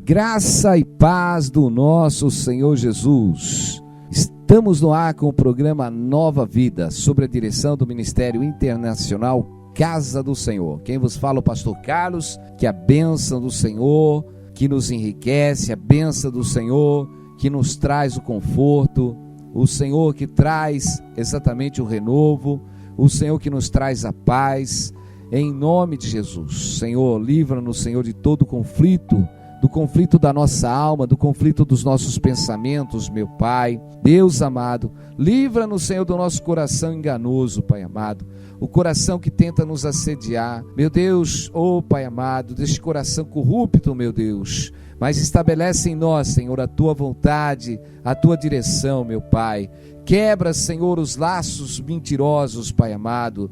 Graça e paz do nosso Senhor Jesus. Estamos no ar com o programa Nova Vida, sob a direção do Ministério Internacional Casa do Senhor. Quem vos fala é o pastor Carlos. Que a bênção do Senhor que nos enriquece, a bênção do Senhor que nos traz o conforto, o Senhor que traz exatamente o renovo, o Senhor que nos traz a paz, em nome de Jesus. Senhor, livra-nos, Senhor, de todo conflito, do conflito da nossa alma, do conflito dos nossos pensamentos, meu Pai. Deus amado, livra-nos, Senhor, do nosso coração enganoso, Pai amado, o coração que tenta nos assediar, meu Deus, Pai amado, deste coração corrupto, meu Deus, mas estabelece em nós, Senhor, a Tua vontade, a Tua direção, meu Pai. Quebra, Senhor, os laços mentirosos, Pai amado.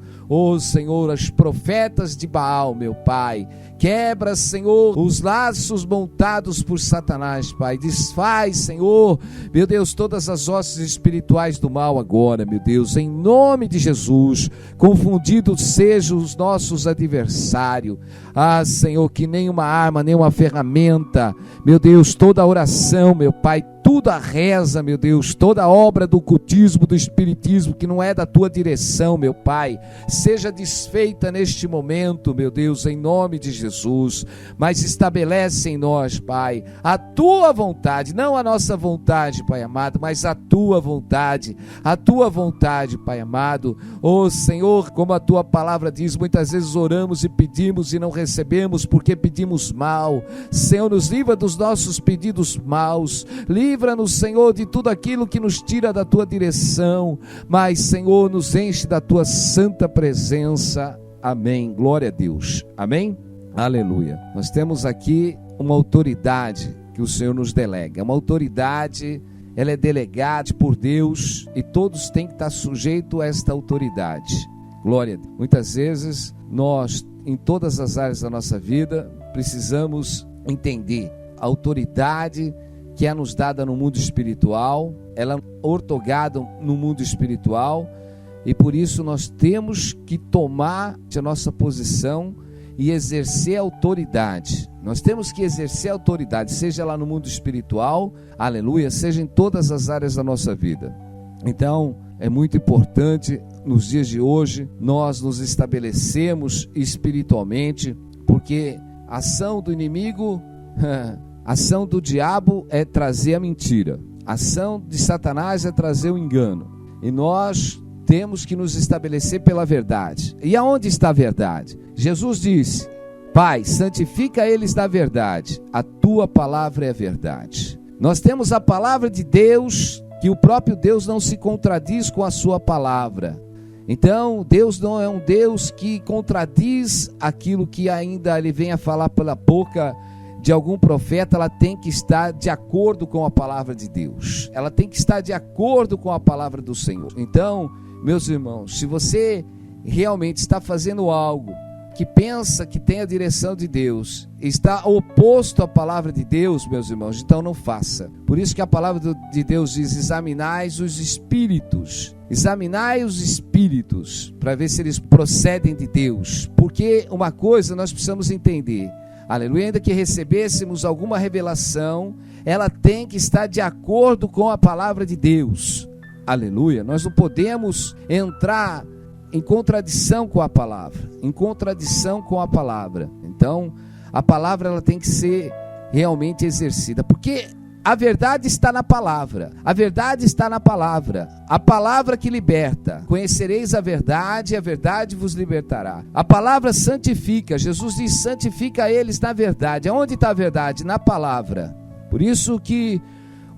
Senhor, as profetas de Baal, meu Pai. Quebra, Senhor, os laços montados por Satanás, Pai. Desfaz, Senhor, meu Deus, todas as hostes espirituais do mal agora, meu Deus, em nome de Jesus. Confundidos sejam os nossos adversários. Senhor, que nenhuma arma, nenhuma ferramenta, meu Deus, toda oração, meu Pai, tudo a reza, meu Deus, toda obra do ocultismo, do espiritismo, que não é da Tua direção, meu Pai, seja desfeita neste momento, meu Deus, em nome de Jesus. Mas estabelece em nós, Pai, a Tua vontade, não a nossa vontade, Pai amado, mas a Tua vontade, Pai amado. Senhor, como a Tua palavra diz, muitas vezes oramos e pedimos e não recebemos porque pedimos mal. Senhor, nos livra dos nossos pedidos maus, livra-nos, Senhor, de tudo aquilo que nos tira da Tua direção, mas, Senhor, nos enche da Tua santa presença. Amém. Glória a Deus. Amém. Aleluia. Nós temos aqui uma autoridade que o Senhor nos delega. Uma autoridade, ela é delegada por Deus e todos têm que estar sujeitos a esta autoridade. Glória a Deus. Muitas vezes nós, em todas as áreas da nossa vida, precisamos entender a autoridade que é nos dada no mundo espiritual, ela é ortogada no mundo espiritual, e por isso nós temos que tomar a nossa posição e exercer a autoridade. Nós temos que exercer a autoridade, seja lá no mundo espiritual, aleluia, seja em todas as áreas da nossa vida. Então, é muito importante, nos dias de hoje, nós nos estabelecemos espiritualmente, porque a ação do inimigo, a ação do diabo é trazer a mentira, a ação de Satanás é trazer o engano, e nós temos que nos estabelecer pela verdade. E aonde está a verdade? Jesus disse: Pai, santifica eles na verdade, a Tua palavra é a verdade. Nós temos a palavra de Deus, que o próprio Deus não se contradiz com a sua palavra. Então, Deus não é um Deus que contradiz aquilo que ainda Ele vem a falar pela boca de algum profeta. Ela tem que estar de acordo com a palavra de Deus. Ela tem que estar de acordo com a palavra do Senhor. Então, meus irmãos, se você realmente está fazendo algo que pensa que tem a direção de Deus, está oposto à palavra de Deus, meus irmãos, então não faça. Por isso que a palavra de Deus diz: examinai os espíritos, para ver se eles procedem de Deus. Porque uma coisa nós precisamos entender, aleluia, ainda que recebêssemos alguma revelação, ela tem que estar de acordo com a palavra de Deus, aleluia. Nós não podemos entrar em contradição com a palavra, Então, a palavra ela tem que ser realmente exercida, porque a verdade está na palavra, a palavra que liberta. Conhecereis a verdade vos libertará. A palavra santifica. Jesus diz: santifica eles na verdade. Aonde está a verdade? Na palavra. Por isso que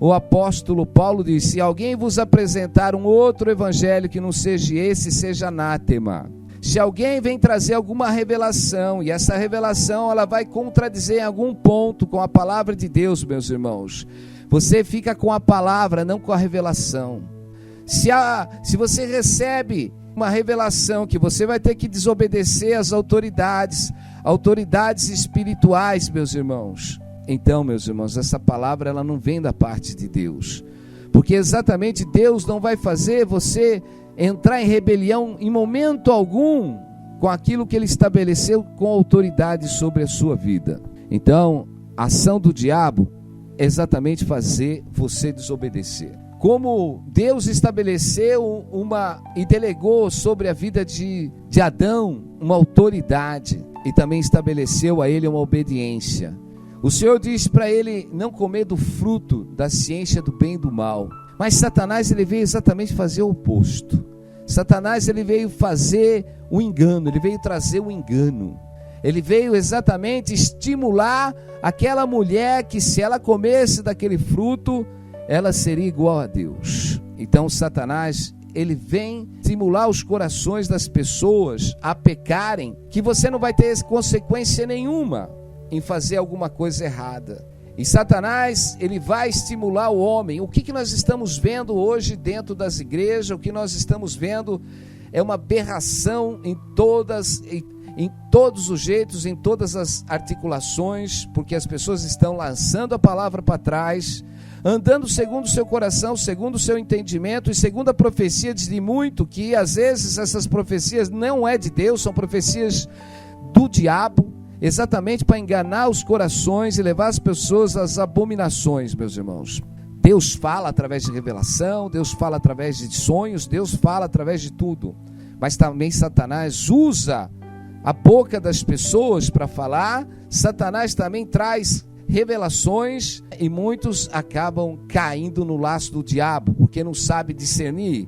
o apóstolo Paulo disse: se alguém vos apresentar um outro evangelho que não seja esse, seja anátema. Se alguém vem trazer alguma revelação, e essa revelação ela vai contradizer em algum ponto com a palavra de Deus, meus irmãos, você fica com a palavra, não com a revelação. Se você recebe uma revelação que você vai ter que desobedecer às autoridades espirituais, meus irmãos, então, meus irmãos, essa palavra ela não vem da parte de Deus, porque exatamente Deus não vai fazer você entrar em rebelião em momento algum com aquilo que Ele estabeleceu com autoridade sobre a sua vida. Então, A ação do diabo é exatamente fazer você desobedecer. Como Deus estabeleceu e delegou sobre a vida de Adão uma autoridade e também estabeleceu a ele uma obediência. O Senhor disse para ele não comer do fruto da ciência do bem e do mal. Mas Satanás, ele veio exatamente fazer o oposto. Satanás, ele veio fazer o engano, ele veio trazer o engano. Ele veio exatamente estimular aquela mulher que, se ela comesse daquele fruto, ela seria igual a Deus. Então Satanás, ele vem estimular os corações das pessoas a pecarem, que você não vai ter consequência nenhuma em fazer alguma coisa errada. E Satanás, ele vai estimular o homem. O que nós estamos vendo hoje dentro das igrejas, o que nós estamos vendo é uma aberração em todos os jeitos, em todas as articulações, porque as pessoas estão lançando a palavra para trás, andando segundo o seu coração, segundo o seu entendimento, e segundo a profecia de muito, que às vezes essas profecias não é de Deus, são profecias do diabo, exatamente para enganar os corações e levar as pessoas às abominações, meus irmãos. Deus fala através de revelação, Deus fala através de sonhos, Deus fala através de tudo, mas também Satanás usa a boca das pessoas para falar. Satanás também traz revelações e muitos acabam caindo no laço do diabo, porque não sabe discernir.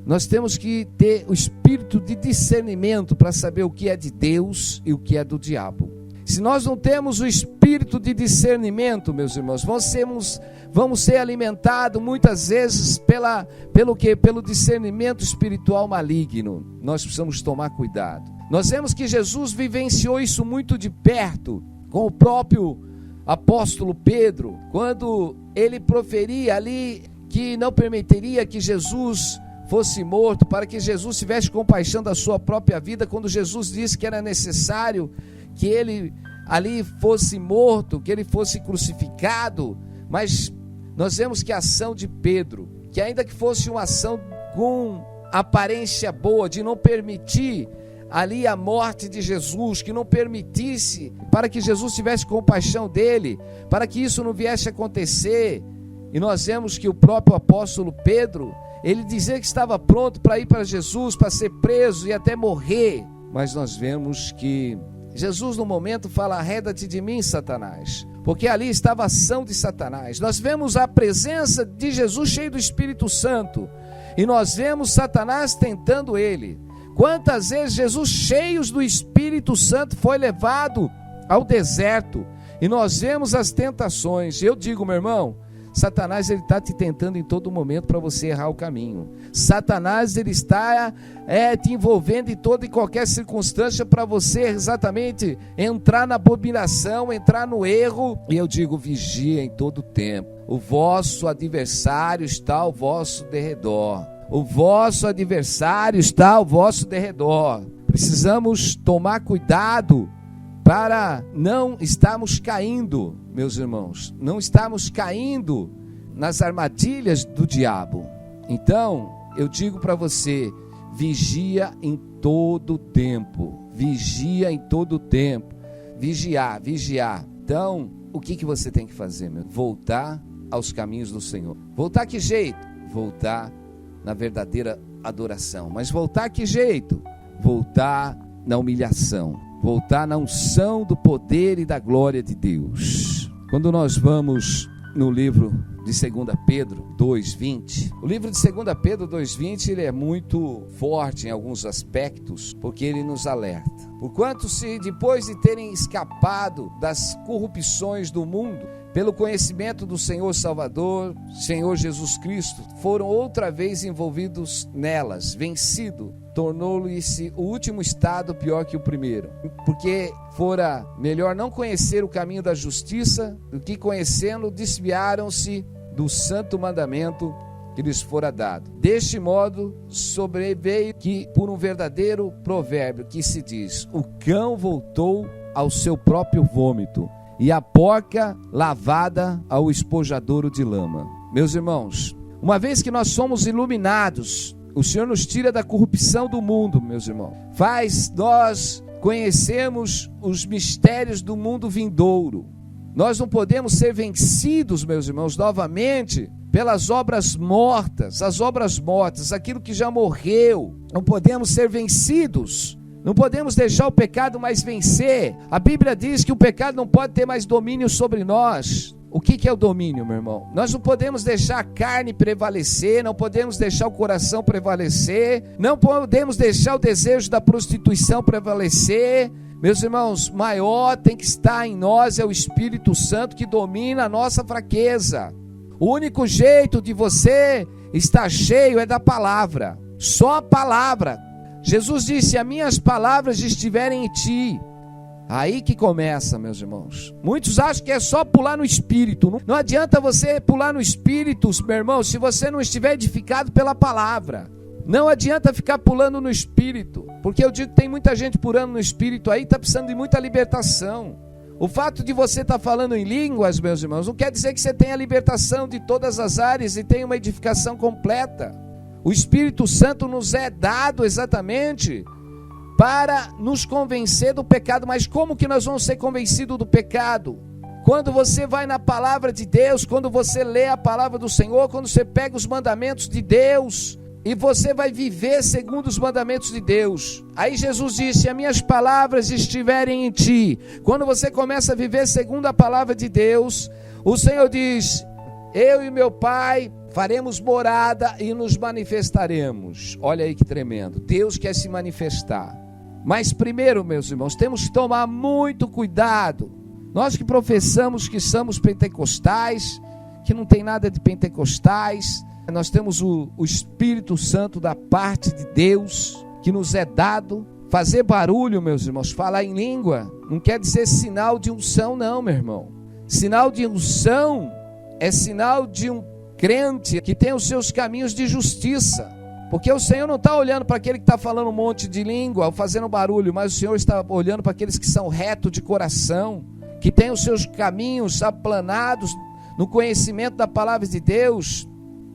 Nós temos que ter o espírito de discernimento para saber o que é de Deus e o que é do diabo. Se nós não temos o espírito de discernimento, meus irmãos, vamos ser alimentados muitas vezes pelo discernimento espiritual maligno. Nós precisamos tomar cuidado. Nós vemos que Jesus vivenciou isso muito de perto, com o próprio apóstolo Pedro, quando ele proferia ali que não permitiria que Jesus fosse morto, para que Jesus tivesse compaixão da sua própria vida, quando Jesus disse que era necessário que ele ali fosse morto, que ele fosse crucificado. Mas nós vemos que a ação de Pedro, que ainda que fosse uma ação com aparência boa, de não permitir ali a morte de Jesus, que não permitisse, para que Jesus tivesse compaixão dele, para que isso não viesse a acontecer. E nós vemos que o próprio apóstolo Pedro, ele dizia que estava pronto para ir para Jesus, para ser preso e até morrer, mas nós vemos que Jesus no momento fala: arreda-te de mim, Satanás, porque ali estava a ação de Satanás. Nós vemos a presença de Jesus cheio do Espírito Santo, e nós vemos Satanás tentando ele. Quantas vezes Jesus, cheio do Espírito Santo, foi levado ao deserto, e nós vemos as tentações. Eu digo, meu irmão, Satanás, ele está te tentando em todo momento para você errar o caminho. Satanás, ele está te envolvendo em toda e qualquer circunstância para você exatamente entrar na abominação, entrar no erro. E eu digo, vigia em todo tempo. O vosso adversário está ao vosso derredor. O vosso adversário está ao vosso derredor. Precisamos tomar cuidado para não estarmos caindo, meus irmãos, não estarmos caindo nas armadilhas do diabo. Então, eu digo para você, vigia em todo tempo, vigia em todo tempo, vigiar. Então, o que você tem que fazer, meu? Voltar aos caminhos do Senhor. Voltar que jeito? Voltar na verdadeira adoração. Mas voltar que jeito? Voltar na humilhação. Voltar na unção do poder e da glória de Deus. Quando nós vamos no livro de 2 Pedro 2:20, o livro de 2 Pedro 2:20, ele é muito forte em alguns aspectos, porque ele nos alerta. Porquanto, se depois de terem escapado das corrupções do mundo, pelo conhecimento do Senhor Salvador, Senhor Jesus Cristo, foram outra vez envolvidos nelas, vencido, tornou-lhe-se o último estado pior que o primeiro, porque fora melhor não conhecer o caminho da justiça, do que conhecendo, desviaram-se do santo mandamento que lhes fora dado. Deste modo, sobreveio que, por um verdadeiro provérbio que se diz: o cão voltou ao seu próprio vômito, e a porca lavada ao espojadouro de lama. Meus irmãos, uma vez que nós somos iluminados, o Senhor nos tira da corrupção do mundo, meus irmãos. Faz nós conhecermos os mistérios do mundo vindouro. Nós não podemos ser vencidos, meus irmãos, novamente, pelas obras mortas, as obras mortas, aquilo que já morreu. Não podemos ser vencidos. Não podemos deixar o pecado mais vencer. A Bíblia diz que o pecado não pode ter mais domínio sobre nós. O que é o domínio, meu irmão? Nós não podemos deixar a carne prevalecer, não podemos deixar o coração prevalecer, não podemos deixar o desejo da prostituição prevalecer. Meus irmãos, maior tem que estar em nós é o Espírito Santo que domina a nossa fraqueza. O único jeito de você estar cheio é da palavra. Só a palavra. Jesus disse: as minhas palavras estiverem em ti. Aí que começa, meus irmãos. Muitos acham que é só pular no Espírito. Não adianta você pular no Espírito, meu irmão, se você não estiver edificado pela palavra. Não adianta ficar pulando no Espírito, porque eu digo que tem muita gente pulando no Espírito aí, está precisando de muita libertação. O fato de você estar falando em línguas, meus irmãos, não quer dizer que você tenha libertação de todas as áreas e tenha uma edificação completa. O Espírito Santo nos é dado exatamente para nos convencer do pecado. Mas como que nós vamos ser convencidos do pecado? Quando você vai na palavra de Deus, quando você lê a palavra do Senhor, quando você pega os mandamentos de Deus e você vai viver segundo os mandamentos de Deus. Aí Jesus disse: as minhas palavras estiverem em ti. Quando você começa a viver segundo a palavra de Deus, o Senhor diz: eu e meu Pai faremos morada e nos manifestaremos. Olha aí que tremendo. Deus quer se manifestar. Mas primeiro, meus irmãos, temos que tomar muito cuidado. Nós que professamos que somos pentecostais, que não tem nada de pentecostais, nós temos o Espírito Santo da parte de Deus, que nos é dado. Fazer barulho, meus irmãos, falar em língua, não quer dizer sinal de unção não, meu irmão. Sinal de unção é sinal de um crente que tem os seus caminhos de justiça. Porque o Senhor não está olhando para aquele que está falando um monte de língua, ou fazendo barulho, mas o Senhor está olhando para aqueles que são retos de coração, que têm os seus caminhos aplanados no conhecimento da palavra de Deus,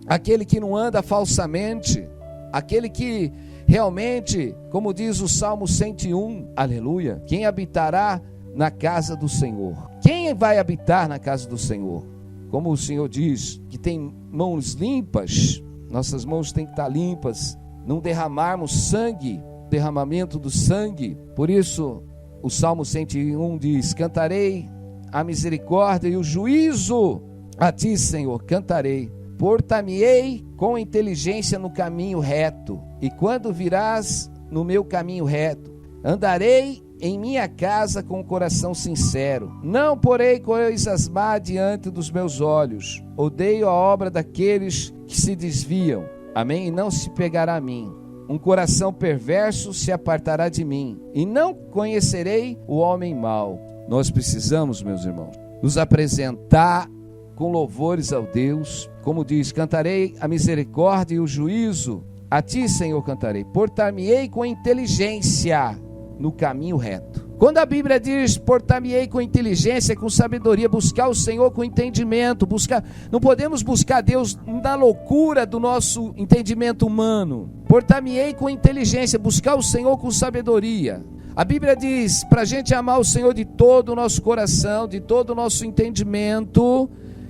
aquele que não anda falsamente, aquele que realmente, como diz o Salmo 101, aleluia, quem habitará na casa do Senhor? Quem vai habitar na casa do Senhor? Como o Senhor diz, que tem mãos limpas, nossas mãos têm que estar limpas, não derramarmos sangue, derramamento do sangue. Por isso, o Salmo 101 diz: cantarei a misericórdia e o juízo a ti, Senhor, cantarei. Portar-me-ei com inteligência no caminho reto, e quando virás no meu caminho reto, andarei em minha casa com o coração sincero. Não porei coisas más diante dos meus olhos. Odeio a obra daqueles que se desviam. Amém? E não se pegará a mim. Um coração perverso se apartará de mim, e não conhecerei o homem mau. Nós precisamos, meus irmãos, nos apresentar com louvores ao Deus. Como diz: cantarei a misericórdia e o juízo a ti, Senhor, cantarei. Portar-me-ei com inteligência no caminho reto. Quando a Bíblia diz portar-me-ei com inteligência, com sabedoria, buscar o Senhor com entendimento, não podemos buscar Deus na loucura do nosso entendimento humano. Portar-me-ei com inteligência, buscar o Senhor com sabedoria. A Bíblia diz para a gente amar o Senhor de todo o nosso coração, de todo o nosso entendimento.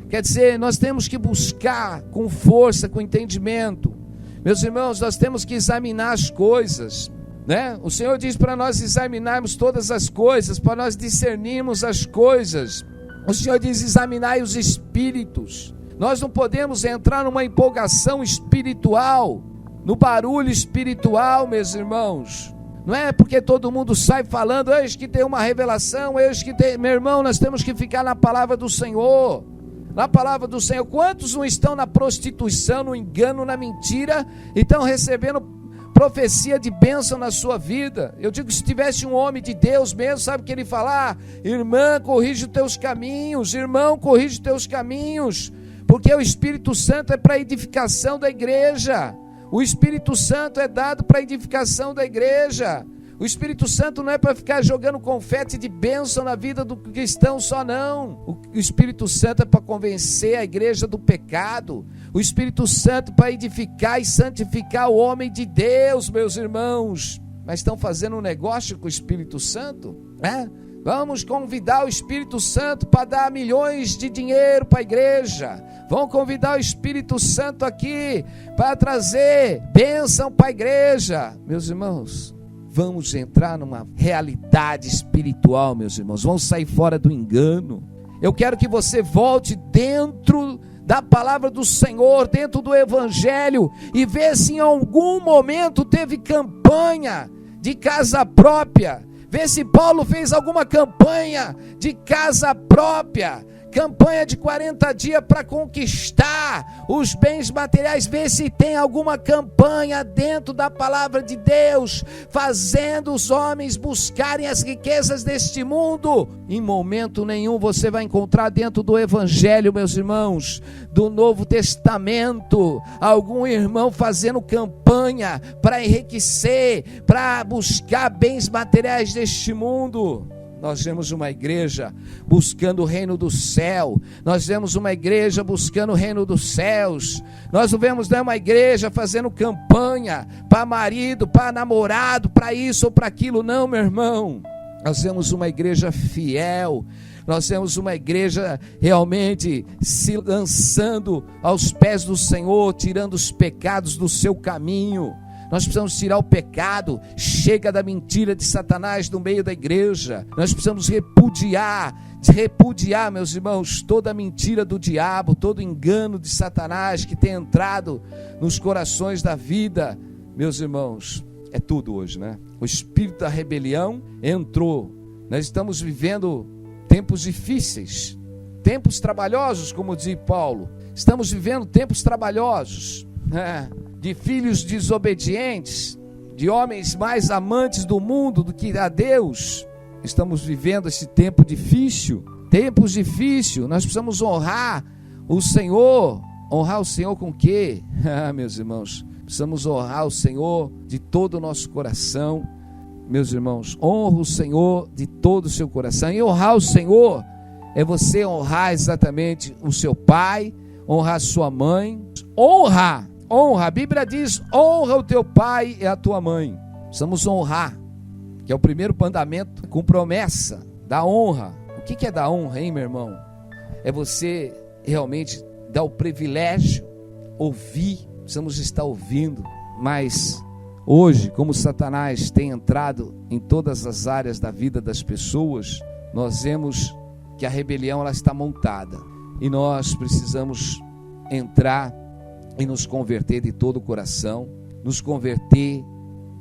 Quer dizer, nós temos que buscar com força, com entendimento. Meus irmãos, nós temos que examinar as coisas, né? O Senhor diz para nós examinarmos todas as coisas, para nós discernirmos as coisas. O Senhor diz: examinai os espíritos. Nós não podemos entrar numa empolgação espiritual, no barulho espiritual, meus irmãos. Não é porque todo mundo sai falando: eis que tem uma revelação, eis que tem... Meu irmão, nós temos que ficar na palavra do Senhor. Na palavra do Senhor. Quantos não estão na prostituição, no engano, na mentira, e estão recebendo profecia de bênção na sua vida? Eu digo, se tivesse um homem de Deus mesmo, sabe o que ele falar? Irmã, corrige os teus caminhos. Irmão, corrige os teus caminhos. Porque o Espírito Santo é para a edificação da igreja. O Espírito Santo é dado para a edificação da igreja. O Espírito Santo não é para ficar jogando confete de bênção na vida do cristão só, não. O Espírito Santo é para convencer a igreja do pecado. O Espírito Santo para edificar e santificar o homem de Deus, meus irmãos. Mas estão fazendo um negócio com o Espírito Santo, né? Vamos convidar o Espírito Santo para dar milhões de dinheiro para a igreja. Vamos convidar o Espírito Santo aqui para trazer bênção para a igreja. Meus irmãos, vamos entrar numa realidade espiritual, meus irmãos. Vamos sair fora do engano. Eu quero que você volte dentro da palavra do Senhor, dentro do Evangelho, e vê se em algum momento teve campanha de casa própria. Vê se Paulo fez alguma campanha de casa própria, campanha de 40 dias para conquistar os bens materiais. Vê se tem alguma campanha dentro da palavra de Deus, fazendo os homens buscarem as riquezas deste mundo. Em momento nenhum você vai encontrar dentro do Evangelho, meus irmãos, do Novo Testamento, algum irmão fazendo campanha para enriquecer, para buscar bens materiais deste mundo. Nós vemos uma igreja buscando o reino do céu. Nós vemos uma igreja buscando o reino dos céus. Nós não vemos uma igreja fazendo campanha para marido, para namorado, para isso ou para aquilo. Não, meu irmão. Nós vemos uma igreja fiel. Nós vemos uma igreja realmente se lançando aos pés do Senhor, tirando os pecados do seu caminho. Nós precisamos tirar o pecado. Chega da mentira de Satanás no meio da igreja. Nós precisamos repudiar, meus irmãos, toda a mentira do diabo, todo engano de Satanás que tem entrado nos corações da vida. Meus irmãos, é tudo hoje, né? O espírito da rebelião entrou. Nós estamos vivendo tempos difíceis, tempos trabalhosos, como diz Paulo. Estamos vivendo tempos trabalhosos, né? De filhos desobedientes, de homens mais amantes do mundo do que a Deus. Estamos vivendo esse tempo difícil, tempos difíceis. Nós precisamos honrar o Senhor. Honrar o Senhor com o quê? Meus irmãos, precisamos honrar o Senhor de todo o nosso coração. Meus irmãos, honra o Senhor de todo o seu coração. E honrar o Senhor é você honrar exatamente o seu pai, honrar a sua mãe. Honra, a Bíblia diz: honra o teu pai e a tua mãe. Precisamos honrar, que é o primeiro mandamento com promessa da honra. O que é dar honra, hein, meu irmão? É você realmente dar o privilégio, ouvir. Precisamos estar ouvindo. Mas hoje, como Satanás tem entrado em todas as áreas da vida das pessoas, nós vemos que a rebelião ela está montada. E nós precisamos entrar e nos converter de todo o coração, nos converter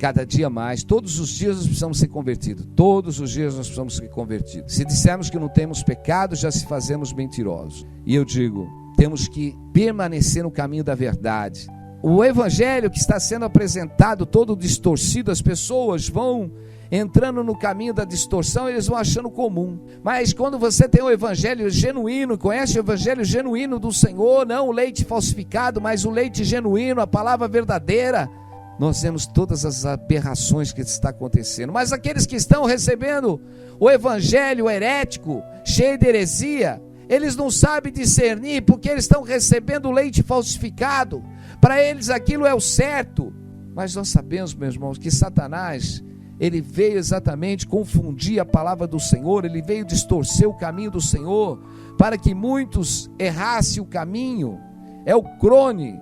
cada dia mais. Todos os dias nós precisamos ser convertidos. Todos os dias nós precisamos ser convertidos. Se dissermos que não temos pecado, já se fazemos mentirosos. E eu digo, temos que permanecer no caminho da verdade. O evangelho que está sendo apresentado todo distorcido, as pessoas vão entrando no caminho da distorção, eles vão achando comum. Mas quando você tem o evangelho genuíno, conhece o evangelho genuíno do Senhor, não o leite falsificado, mas o leite genuíno, a palavra verdadeira, nós vemos todas as aberrações que está acontecendo. Mas aqueles que estão recebendo o evangelho herético, cheio de heresia, eles não sabem discernir, porque eles estão recebendo o leite falsificado. Para eles aquilo é o certo. Mas nós sabemos, meus irmãos, que Satanás, ele veio exatamente confundir a palavra do Senhor, ele veio distorcer o caminho do Senhor, para que muitos errassem o caminho. É o clone,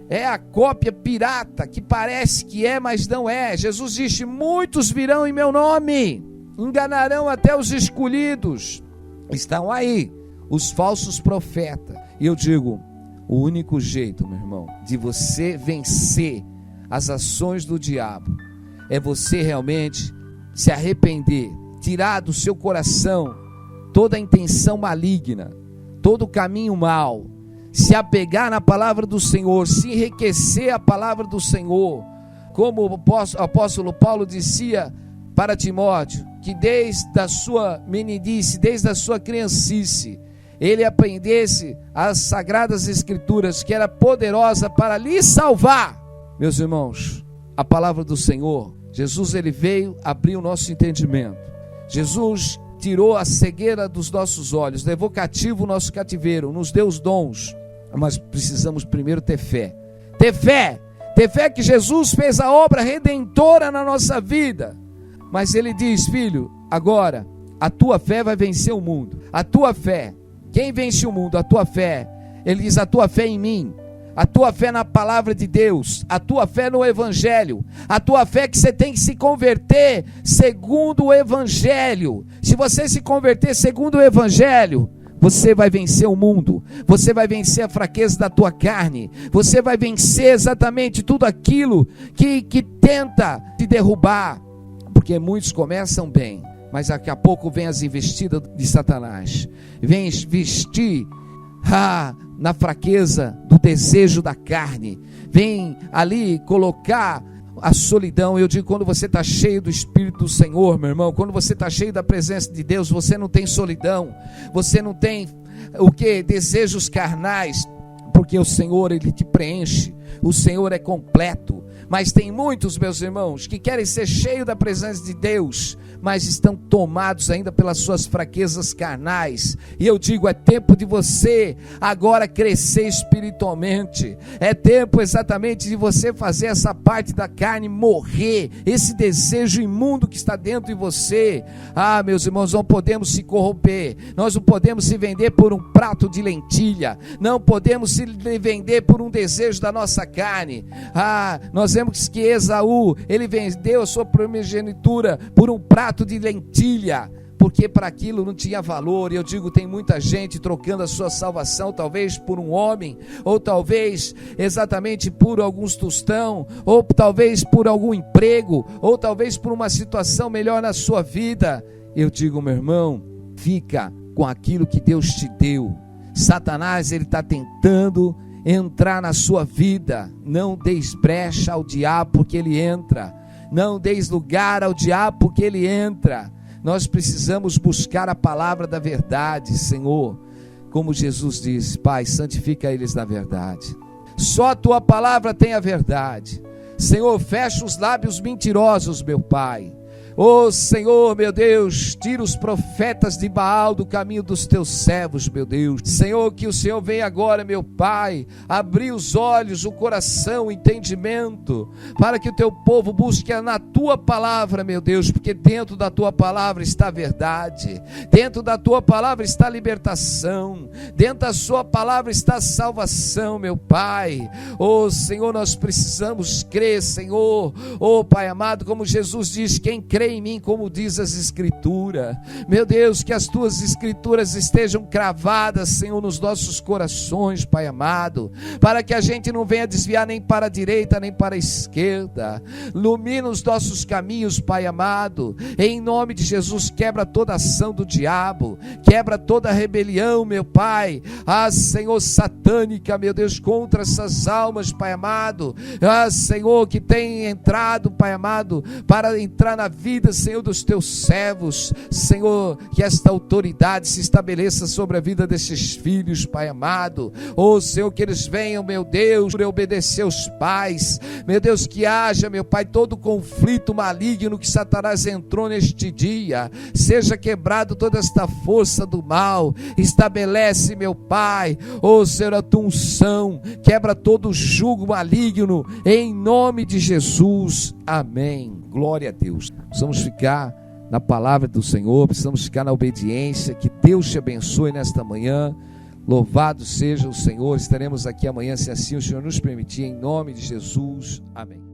é a cópia pirata, que parece que é, mas não é. Jesus disse: muitos virão em meu nome, enganarão até os escolhidos. Estão aí os falsos profetas. E eu digo, o único jeito, meu irmão, de você vencer as ações do diabo, é você realmente se arrepender, tirar do seu coração toda a intenção maligna, todo o caminho mau, se apegar na palavra do Senhor, se enriquecer a palavra do Senhor, como o apóstolo Paulo dizia para Timóteo, que desde a sua meninice, desde a sua criancice, ele aprendesse as sagradas escrituras, que era poderosa para lhe salvar. Meus irmãos, a palavra do Senhor, Jesus, ele veio abrir o nosso entendimento. Jesus tirou a cegueira dos nossos olhos, levou cativo o nosso cativeiro, nos deu os dons. Mas precisamos primeiro ter fé. Ter fé que Jesus fez a obra redentora na nossa vida. Mas ele diz: filho, agora A tua fé vai vencer o mundo. A tua fé. Quem vence o mundo? A tua fé. Ele diz: a tua fé em mim. A tua fé na palavra de Deus, a tua fé no evangelho, a tua fé que você tem que se converter segundo o evangelho. Se você se converter segundo o evangelho, você vai vencer o mundo, você vai vencer a fraqueza da tua carne, você vai vencer exatamente tudo aquilo que tenta te derrubar, porque muitos começam bem, mas daqui a pouco vem as investidas de Satanás, vem investir na fraqueza do desejo da carne, vem ali colocar a solidão. Eu digo, quando você está cheio do Espírito do Senhor, meu irmão, quando você está cheio da presença de Deus, você não tem solidão, você não tem o que? Desejos carnais, porque o Senhor, Ele te preenche, o Senhor é completo. Mas tem muitos, meus irmãos, que querem ser cheios da presença de Deus, mas estão tomados ainda pelas suas fraquezas carnais. E eu digo, é tempo de você agora crescer espiritualmente, é tempo exatamente de você fazer essa parte da carne morrer, esse desejo imundo que está dentro de você. Meus irmãos, não podemos se corromper, nós não podemos se vender por um prato de lentilha, não podemos se vender por um desejo da nossa carne. Nós vemos que Esaú, ele vendeu a sua primogenitura por um prato de lentilha, porque para aquilo não tinha valor. E eu digo, tem muita gente trocando a sua salvação, talvez por um homem, ou talvez exatamente por alguns tostão, ou talvez por algum emprego, ou talvez por uma situação melhor na sua vida. Eu digo, meu irmão, fica com aquilo que Deus te deu. Satanás, ele está tentando entrar na sua vida. Não deis brecha ao diabo, porque ele entra. Não deis lugar ao diabo, porque ele entra. Nós precisamos buscar a palavra da verdade, Senhor. Como Jesus disse: Pai, santifica eles na verdade. Só a tua palavra tem a verdade. Senhor, fecha os lábios mentirosos, meu Pai. Senhor, meu Deus, tira os profetas de Baal do caminho dos teus servos, meu Deus. Senhor, que o Senhor venha agora, meu Pai, abrir os olhos, o coração, o entendimento, para que o teu povo busque na tua palavra, meu Deus, porque dentro da tua palavra está a verdade, dentro da tua palavra está a libertação, dentro da sua palavra está a salvação, meu Pai. Senhor, nós precisamos crer, Senhor. Pai amado, como Jesus diz: quem crê em mim, como diz as escrituras, meu Deus, que as tuas escrituras estejam cravadas, Senhor, nos nossos corações, Pai amado, para que a gente não venha desviar nem para a direita, nem para a esquerda. Ilumina os nossos caminhos, Pai amado, em nome de Jesus. Quebra toda ação do diabo, quebra toda rebelião, meu Pai, Senhor, satânica, meu Deus, contra essas almas, Pai amado, Senhor, que tem entrado, Pai amado, para entrar na vida, Senhor, dos teus servos. Senhor, que esta autoridade se estabeleça sobre a vida desses filhos, Pai amado. Senhor, que eles venham, meu Deus, por obedecer os pais, meu Deus, que haja, meu Pai, todo conflito maligno que Satanás entrou neste dia, seja quebrado toda esta força do mal. Estabelece, meu Pai, Senhor, a tua unção, quebra todo jugo maligno, em nome de Jesus, amém. Glória a Deus. Precisamos ficar na palavra do Senhor, precisamos ficar na obediência. Que Deus te abençoe nesta manhã. Louvado seja o Senhor. Estaremos aqui amanhã, se assim o Senhor nos permitir, em nome de Jesus, amém.